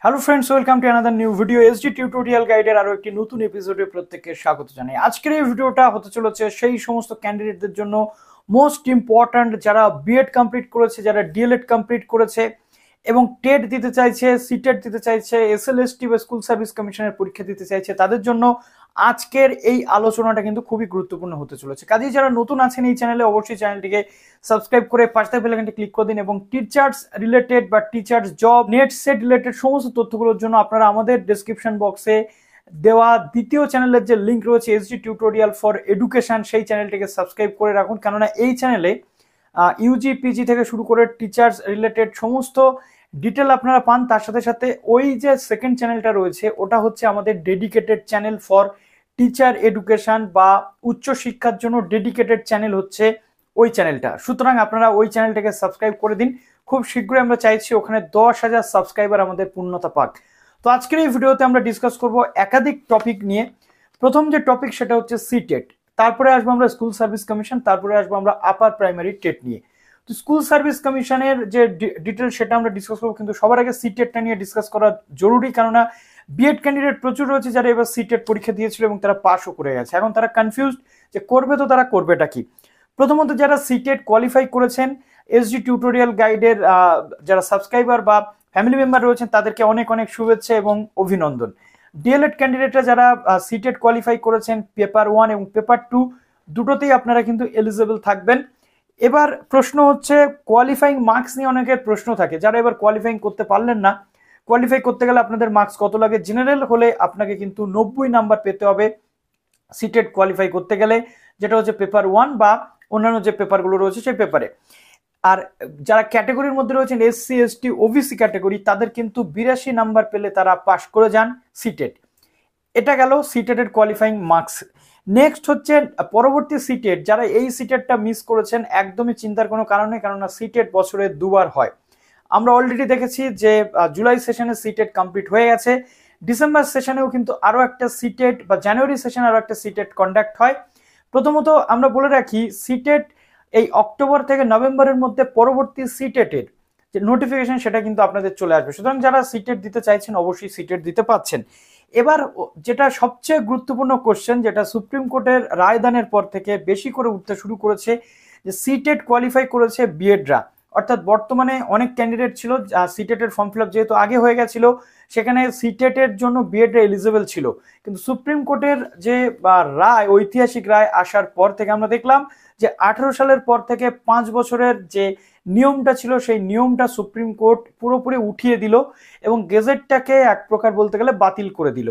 Hello friends, welcome to another new video. SD tutorial গাইডের আরো একটি নতুন এপিসোডে প্রত্যেককে স্বাগত জানাই। আজকের এই ভিডিওটা হতে চলেছে সেই সমস্ত ক্যান্ডিডেটদের জন্য মোস্ট ইম্পর্ট্যান্ট যারা বিএড কমপ্লিট করেছে, যারা ডিএলএড কমপ্লিট করেছে এবং টেট দিতে চাইছে, সিটেট দিতে চাইছে, এসএলএসটি বা স্কুল সার্ভিস কমিশনের পরীক্ষা দিতে চাইছে, তাদের জন্য আজকের এই আলোচনাটা কিন্তু খুবই গুরুত্বপূর্ণ হতে চলেছে। কাজেই যারা নতুন আছেন এই চ্যানেলে, অবশ্যই চ্যানেলটিকে সাবস্ক্রাইব করে পাশে বেল আইকনটি ক্লিক করে দিন এবং টিচার্স রিলেটেড বা teachers job, net set related সমস্ত তথ্যগুলোর জন্য আপনারা আমাদের ডেসক্রিপশন বক্সে দেওয়া দ্বিতীয় চ্যানেলের যে লিঙ্ক রয়েছে এসডি টিউটোরিয়াল ফর এডুকেশন, সেই চ্যানেলটিকে সাবস্ক্রাইব করে রাখুন। কেননা এই চ্যানেলে ইউজি পিজি থেকে শুরু করে টিচার্স রিলেটেড সমস্ত ডিটেল আপনারা পান। তার সাথে সাথে ওই যে সেকেন্ড চ্যানেলটা রয়েছে ওটা হচ্ছে আমাদের dedicated channel for teacher education বা উচ্চ শিক্ষার জন্য ডেডিকেটেড চ্যানেল হচ্ছে ওই চ্যানেলটা। সুতরাং আপনারা ওই চ্যানেলটাকে সাবস্ক্রাইব করে দিন। খুব শীঘ্রই আমরা চাইছি ওখানে 10,000 সাবস্ক্রাইবার আমাদের পূর্ণতা পাক। তো আজকের এই ভিডিওতে আমরা ডিসকাস করব একাধিক টপিক নিয়ে। প্রথম যে টপিক সেটা হচ্ছে সিটেট, তারপরে আসবো আমরা স্কুল সার্ভিস কমিশন, তারপরে আসবো আমরা আপার প্রাইমারি টেট নিয়ে। তো স্কুল সার্ভিস কমিশনের যে ডিটেল সেটা আমরা ডিসকাস করবো, কিন্তু সবার আগে সিটেটটা নিয়ে ডিসকাস করা জরুরি। কেননা বিএড ক্যান্ডিডেট প্রচুর রয়েছে যারা এবার সিটেট পরীক্ষা দিয়েছিল এবং তারা পাসও করে গেছে। এখন তারা কনফিউজড যে করবে তো তারা করবেটা কি। প্রথমত যারা সিটেট কোয়ালিফাই করেছেন, এসডি টিউটোরিয়াল গাইডের যারা সাবস্ক্রাইবার বা ফ্যামিলি মেম্বার রয়েছেন তাদেরকে অনেক অনেক শুভেচ্ছা এবং অভিনন্দন। ডিএলএড ক্যান্ডিডেটরা যারা সিটেট কোয়ালিফাই করেছেন, পেপার 1 এবং পেপার 2 দুটোতেই আপনারা কিন্তু এলিজিবল থাকবেন। এবার প্রশ্ন হচ্ছে কোয়ালিফাইং মার্কস নিয়ে অনেকের প্রশ্ন থাকে। যারা এবার কোয়ালিফাইং করতে পারলেন না, কোয়ালিফাই করতে গেলে আপনাদের মার্কস কত লাগে? জেনারেল হলে আপনাকে কিন্তু 90 নাম্বার পেতে হবে সিটেট কোয়ালিফাই করতে গেলে, যেটা হচ্ছে পেপার 1 বা অন্যান্য যে পেপারগুলো রয়েছে সেই পেপারে। আর যারা ক্যাটাগরির মধ্যে রয়েছেন এসসি এসটি ওবিসি ক্যাটাগরি, তাদের কিন্তু 82 নাম্বার পেলে তারা পাস করে যান সিটেট। এটা গেল সিটেটের কোয়ালিফাইং মার্কস। নেক্সট হচ্ছে পরবর্তী সিটেট। যারা এই সিটেটটা মিস করেছেন একদমই চিন্তার কোনো কারণ নেই, কেননা সিটেট বছরে দুবার হয়। আমরা অলরেডি দেখেছি যে জুলাই সেশনে সিটেট কমপ্লিট হয়ে গেছে, ডিসেম্বর সেশনেও কিন্তু আরও একটা সিটেট বা জানুয়ারি সেশনে আরও একটা সিটেট কন্ডাক্ট হয়। প্রথমত আমরা বলে রাখি সিটেট এই অক্টোবর থেকে নভেম্বরের মধ্যে পরবর্তী সিটেটের যে নোটিফিকেশন সেটা কিন্তু আপনাদের চলে আসবে। সুতরাং যারা সিটেট দিতে চাইছেন অবশ্যই সিটেট দিতে পাচ্ছেন। এবার যেটা সবচেয়ে গুরুত্বপূর্ণ কোশ্চেন, যেটা সুপ্রিম কোর্টের রায়দানের পর থেকে বেশি করে উঠতে শুরু করেছে, যে সিটেট কোয়ালিফাই করেছে বিএডরা। অর্থাৎ বর্তমানে অনেক ক্যান্ডিডেট ছিল সিটেটের ফর্ম ফিল আপ যেহেতু আগে হয়ে গেছিল, সেখানে সিটেটের জন্য বিএডরা এলিজিবল ছিল। কিন্তু সুপ্রিম কোর্টের যে রায়, ঐতিহাসিক রায় আসার পর থেকে আমরা দেখলাম যে 18 সালের পর থেকে 5 বছরের যে নিয়মটা ছিল সেই নিয়মটা সুপ্রিম কোর্ট পুরোপুরি উঠিয়ে দিল এবং গেজেটটাকে এক প্রকার বলতে গেলে বাতিল করে দিল।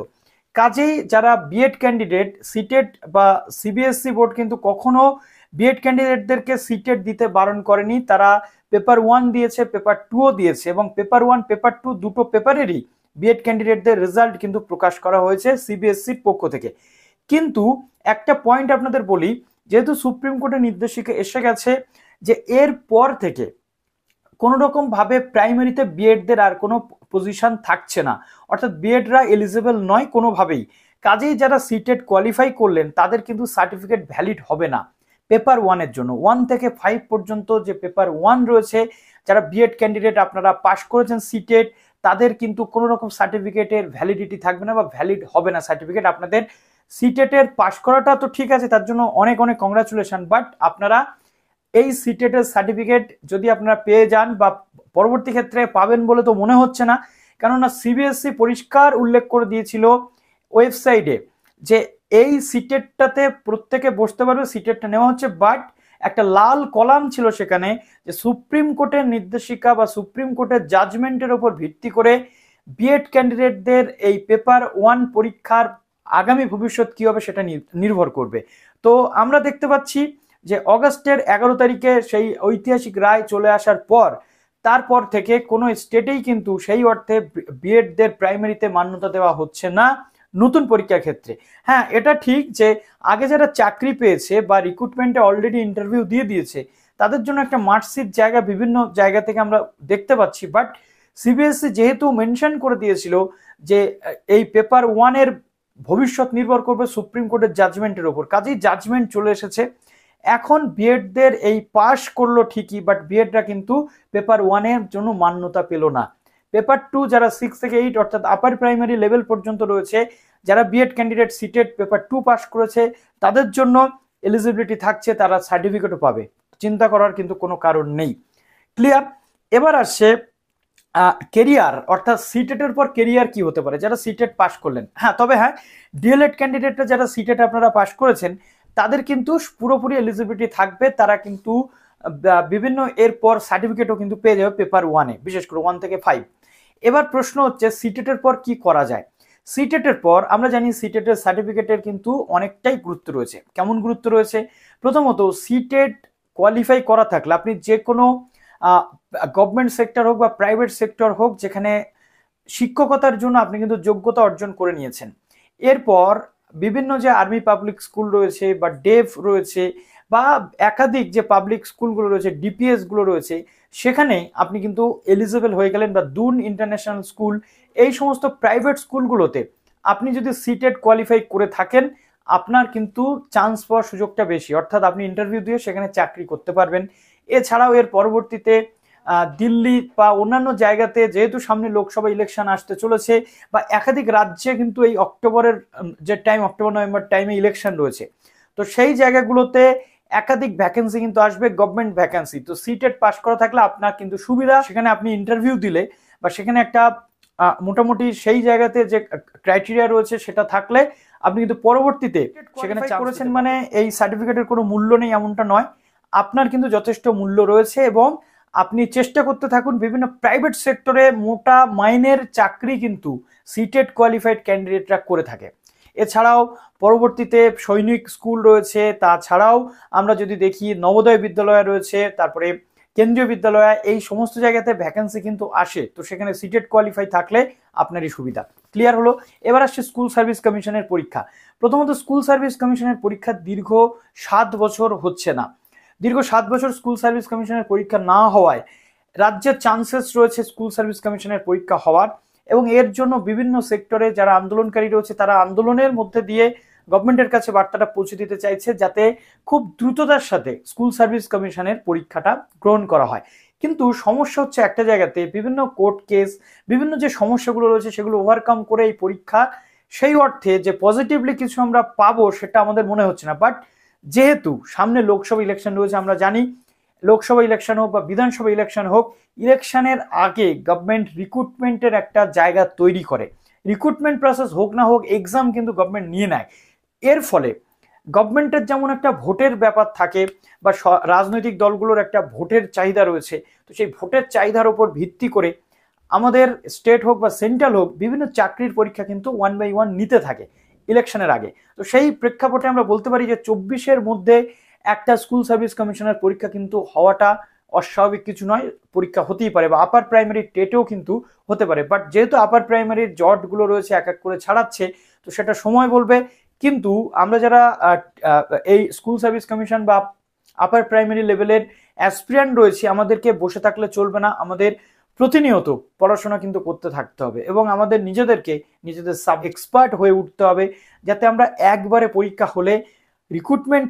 কাজেই যারা বিএড ক্যান্ডিডেট, সিটেট বা সিবিএসসি বোর্ড কিন্তু কখনো বিএড ক্যান্ডিডেটদেরকে সিটেট দিতে বারণ করেনি। তারা পেপার 1 দিয়েছে, পেপার 2ও দিয়েছে এবং পেপার 1 পেপার 2 দুটো পেপারেরই বিএড ক্যান্ডিডেটদের রেজাল্ট কিন্তু প্রকাশ করা হয়েছে সিবিএসসির পক্ষ থেকে। কিন্তু একটা পয়েন্ট আপনাদের বলি, যেহেতু সুপ্রিম কোর্টের নির্দেশিকা এসে গেছে যে এর পর থেকে কোনো রকম ভাবে প্রাইমারিতে বিএডদের আর কোনো পজিশন থাকছে না, অর্থাৎ বিএডরা এলিজিবল নয় কোনোভাবেই। কাজেই যারা সিটেট কোয়ালিফাই করলেন তাদের কিন্তু সার্টিফিকেট ভ্যালিড হবে না পেপার 1-এর জন্য। 1 থেকে 5 পর্যন্ত যে পেপার 1 রয়েছে, যারা বিএড ক্যান্ডিডেট আপনারা পাশ করেছেন সিটেট, তাদের কিন্তু কোনো রকম সার্টিফিকেটের ভ্যালিডিটি থাকবে না বা ভ্যালিড হবে না সার্টিফিকেট। আপনাদের সিটেটের পাশ করাটা তো ঠিক আছে, তার জন্য অনেক অনেক কংগ্রাচুলেশন, বাট আপনারা এই সিটেটের সার্টিফিকেট যদি আপনারা পেয়ে যান বা পরবর্তী ক্ষেত্রে পাবেন বলে তো মনে হচ্ছে না, কেননা সিবিএসসি পরিষ্কার উল্লেখ করে দিয়েছিল ওয়েবসাইটে যে এই সিটেটটাতে প্রত্যেকে বসতে পারবে, সিটেটটা নেওয়া হচ্ছে। বাট একটা লাল কলাম ছিল সেখানে যে সুপ্রিম কোর্টের নির্দেশিকা বা সুপ্রিম কোর্টের জাজমেন্টের উপর ভিত্তি করে বিএড ক্যান্ডিডেটদের এই পেপার 1 পরীক্ষার আগামী ভবিষ্যৎ কি হবে সেটা নির্ভর করবে। তো আমরা দেখতে পাচ্ছি যে অগাস্টের 11 তারিখে সেই ঐতিহাসিক রায় চলে আসার পর তারপর থেকে কোনো স্টেটেই কিন্তু সেই অর্থে বিএডদের প্রাইমারিতে মান্যতা দেওয়া হচ্ছে না নতুন পরীক্ষার ক্ষেত্রে। হ্যাঁ, এটা ঠিক যে আগে যারা চাকরি পেয়েছে বা রিক্রুটমেন্টে অলরেডি ইন্টারভিউ দিয়ে দিয়েছে তাদের জন্য একটা মার্কশিট জায়গা বিভিন্ন জায়গা থেকে আমরা দেখতে পাচ্ছি। বাট সিবিএসসি যেহেতু মেনশন করে দিয়েছিল যে এই পেপার 1-এর ভবিষ্যৎ নির্ভর করবে সুপ্রিম কোর্টের জাজমেন্টের ওপর, কাজেই জাজমেন্ট চলে এসেছে। এখন বিএডদের এই পাশ করলো ঠিকই, বাট বিএডরা কিন্তু পেপার 1-এর জন্য মান্যতা পেল না। পেপার 2 যারা 6 থেকে 8 অর্থাৎ আপার প্রাইমারি লেভেল পর্যন্ত রয়েছে, যারা BEd candidate CTET paper 2 pass করেছে তাদের জন্য এলিজিবিলিটি থাকছে, তারা সার্টিফিকেটও পাবে, চিন্তা করার কিন্তু কোনো কারণ নেই। ক্লিয়ার? এবার আসছে কেরিয়ার, অর্থাৎ সিটেটের পর কেরিয়ার কি হতে পারে যারা সিটেট পাস করলেন। তবে ডিএলএড ক্যান্ডিডেটরা যারা সিটেট আপনারা পাস করেছেন তাদের কিন্তু পুরোপুরি এলিজিবিলিটি থাকবে, তারা কিন্তু বিভিন্ন এরপর সার্টিফিকেটও কিন্তু পেয়ে যাবে পেপার 1-এ, বিশেষ করে 1 থেকে 5। এবার প্রশ্ন হচ্ছে সিটেটের পর কি করা যায়। সিটেটের পর আমরা জানি সিটেটের সার্টিফিকেটের কিন্তু অনেকটাই গুরুত্ব রয়েছে। কেমন গুরুত্ব রয়েছে? প্রথমত সিটেট কোয়ালিফাই করা থাকলে আপনি যে কোনো গভর্নমেন্ট সেক্টর হোক বা প্রাইভেট সেক্টর হোক, যেখানে শিক্ষকতার জন্য আপনি কিন্তু যোগ্যতা অর্জন করে নিয়েছেন, এরপর বিভিন্ন যে আর্মি পাবলিক স্কুল রয়েছে বা ডেভ রয়েছে বা একাধিক যে পাবলিক স্কুলগুলো রয়েছে, ডিপিএস গুলো রয়েছে, সেখানে আপনি কিন্তু এলিজিবল হয়ে গেলেন। বা দুন ইন্টারন্যাশনাল স্কুল, এই সমস্ত প্রাইভেট স্কুলগুলোতে আপনি যদি সিটেট কোয়ালিফাই করে থাকেন আপনার কিন্তু চান্স পাওয়ার সুযোগটা বেশি, অর্থাৎ আপনি ইন্টারভিউ দিয়ে সেখানে চাকরি করতে পারবেন। এছাড়াও এর পরবর্তীতে দিল্লি বা অন্যান্য জায়গাতে, যেহেতু সামনে লোকসভা ইলেকশন আসতে চলেছে বা একাধিক রাজ্যে কিন্তু এই অক্টোবরের যে টাইম, অক্টোবর নভেম্বর টাইমে ইলেকশন রয়েছে, তো সেই জায়গাগুলোতে একাধিক ভ্যাকেন্সি কিন্তু আসবে, গভর্নমেন্ট ভ্যাকেন্সি। তো সিটেট পাস করা থাকলে আপনার কিন্তু সুবিধা, সেখানে আপনি ইন্টারভিউ দিলে বা সেখানে একটা মোটামুটি সেই জায়গাতে যে ক্রাইটেরিয়া রয়েছে সেটা থাকলে আপনি কিন্তু পরবর্তীতে সেখানে করেছেন মানে এই সার্টিফিকেটের কোনো মূল্য নেই এমনটা নয়, আপনার কিন্তু যথেষ্ট মূল্য রয়েছে। এবং আপনি চেষ্টা করতে থাকুন, বিভিন্ন প্রাইভেট সেক্টরে মোটা মাইনের চাকরি কিন্তু সিটেট কোয়ালিফাইড ক্যান্ডিডেটরা করে থাকে। এছাড়াও পরবর্তীতে সৈনিক স্কুল রয়েছে, তাছাড়াও আমরা যদি দেখি নবোদয় বিদ্যালয় রয়েছে, তারপরে কেন্দ্রীয় বিদ্যালয়, এই সমস্ত জায়গাতে ভ্যাকেন্সি কিন্তু আসে। তো সেখানে সিটেট কোয়ালিফাই থাকলে আপনারই সুবিধা। ক্লিয়ার হলো? এবার আসছে স্কুল সার্ভিস কমিশনের পরীক্ষা। প্রথমত স্কুল সার্ভিস কমিশনের পরীক্ষা দীর্ঘ 7 বছর হচ্ছে না। দীর্ঘ 7 বছর স্কুল সার্ভিস কমিশনের পরীক্ষা না হওয়ায় রাজ্যের চান্সেস রয়েছে স্কুল সার্ভিস কমিশনের পরীক্ষা হওয়ার, এবং এর জন্য বিভিন্ন সেক্টরে যারা আন্দোলনকারী রয়েছে তারা আন্দোলনের মধ্যে দিয়ে গভর্নমেন্টের কাছে বার্তাটা পৌঁছে দিতে চাইছে যাতে খুব দ্রুততার সাথে স্কুল সার্ভিস কমিশনের পরীক্ষাটা গ্রহণ করা হয়। কিন্তু সমস্যা হচ্ছে একটা জায়গাতে বিভিন্ন কোর্ট কেস, বিভিন্ন যে সমস্যাগুলো রয়েছে সেগুলো ওভারকাম করে এই পরীক্ষা সেই অর্থে যে পজিটিভলি কিছু আমরা পাবো সেটা আমাদের মনে হচ্ছে না। বাট যেহেতু সামনে লোকসভা ইলেকশন রয়েছে, আমরা জানি লোকসভা ইলেকশন হোক বা বিধানসভা ইলেকশন হোক, ইলেকশনের আগে গভর্নমেন্ট রিক্রুটমেন্টের একটা জায়গা তৈরি করে। রিক্রুটমেন্ট প্রসেস হোক না হোক, এক্সাম কিন্তু গভর্নমেন্ট নিয়ে নেয়। এর ফলে গভর্নমেন্টের যেমন একটা ভোটের ব্যাপার থাকে বা রাজনৈতিক দলগুলোর একটা ভোটের চাহিদা রয়েছে, তো সেই ভোটের চাহিদার উপর ভিত্তি করে আমাদের স্টেট হোক বা সেন্ট্রাল হোক বিভিন্ন চাকরির পরীক্ষা কিন্তু 1 by 1 নিতে থাকে ইলেকশনের আগে। তো সেই প্রেক্ষাপটে আমরা বলতে পারি যে 24-এর মধ্যে একটা স্কুল সার্ভিস কমিশনের পরীক্ষা কিন্তু হওয়াটা অস্বাভাবিক কিছু নয়, পরীক্ষা হতেই পারে, বা আপার প্রাইমারি টেটেও কিন্তু হতে পারে। বাট যেহেতু আপার প্রাইমারির জটগুলো রয়েছে এক এক করে ছাড়াচ্ছে, তো সেটা সময় বলবে। কিন্তু আমরা যারা এই স্কুল সার্ভিস কমিশন বা আপার প্রাইমারি লেভেলের অ্যাসপিরিয়েন্ট রয়েছে, আমাদেরকে বসে থাকলে চলবে না, আমাদের প্রতিনিয়ত পড়াশোনা কিন্তু করতে থাকতে হবে এবং আমাদের নিজেদের সাব এক্সপার্ট হয়ে উঠতে হবে, যাতে আমরা একবারে পরীক্ষা হলে রিক্রুটমেন্ট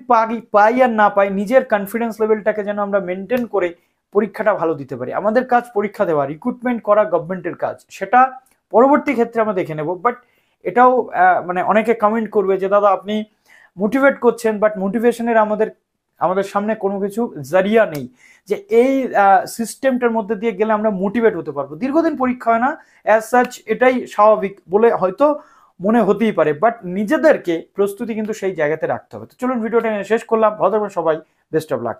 পাই আর না পাই, নিজের কনফিডেন্স লেভেলটাকে যেন আমরা মেনটেন করে পরীক্ষাটা ভালো দিতে পারি। আমাদের কাজ পরীক্ষা দেওয়া, রিক্রুটমেন্ট করা গভর্নমেন্টের কাজ, সেটা পরবর্তী ক্ষেত্রে আমরা দেখে নেব। বাট এটাও মানে অনেকে কমেন্ট করবে যে দাদা আপনি মোটিভেট করছেন, বাট মোটিভেশনের আমাদের সামনে কোনো কিছু জারিয়া নেই যে এই সিস্টেমটার মধ্যে দিয়ে গেলে আমরা মোটিভেট হতে পারবো। দীর্ঘদিন পরীক্ষা হয় না অ্যাজ সাচ, এটাই স্বাভাবিক বলে হয়তো মনে হতেই পারে, বাট নিজেদেরকে প্রস্তুতি কিন্তু সেই জায়গাতে রাখতে হবে। তো চলুন ভিডিওটা শেষ করলাম, ভালো থাকবেন সবাই, বেস্ট অফ লাক।